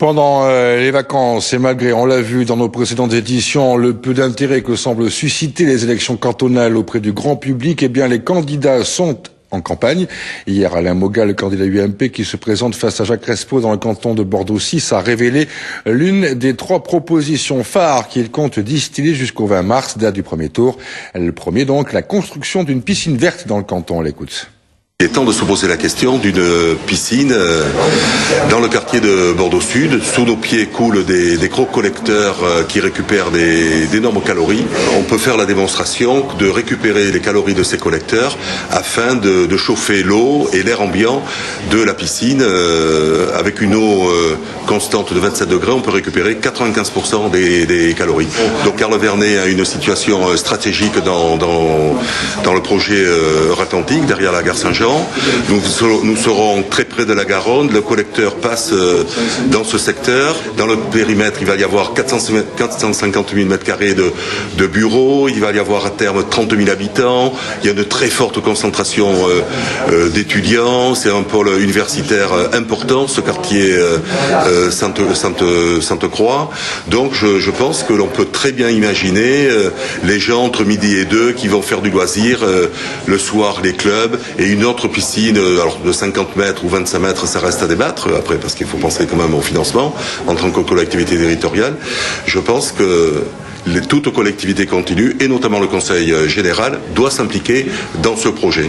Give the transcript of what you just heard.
Pendant les vacances et malgré, on l'a vu dans nos précédentes éditions, le peu d'intérêt que semblent susciter les élections cantonales auprès du grand public, eh bien les candidats sont en campagne. Hier, Alain Moga, le candidat UMP qui se présente face à Jacques Respeau dans le canton de Bordeaux 6, a révélé l'une des 3 propositions phares qu'il compte distiller jusqu'au 20 mars, date du premier tour. Le premier donc, la construction d'une piscine verte dans le canton. On l'écoute. Il est temps de se poser la question d'une piscine dans le quartier de Bordeaux Sud. Sous nos pieds coulent des gros collecteurs qui récupèrent d'énormes calories. On peut faire la démonstration de récupérer les calories de ces collecteurs afin de chauffer l'eau et l'air ambiant de la piscine. Avec une eau constante de 27 degrés, on peut récupérer 95% des calories. Donc Carle Vernet a une situation stratégique dans le projet Atlantique, derrière la gare Saint-Jean. Nous serons très près de la Garonne. Le collecteur passe dans ce secteur. Dans le périmètre, il va y avoir 450 000 m² de bureaux. Il va y avoir à terme 30 000 habitants. Il y a une très forte concentration d'étudiants. C'est un pôle universitaire important, ce quartier Sainte-Croix. Donc je pense que l'on peut très bien imaginer les gens entre midi et 2 qui vont faire du loisir, le soir les clubs, et une autre piscine, alors de 50 mètres ou 25 mètres, ça reste à débattre après, parce qu'il faut penser quand même au financement en tant que collectivité territoriale. Je pense que toute collectivité continue, et notamment le Conseil général, doit s'impliquer dans ce projet.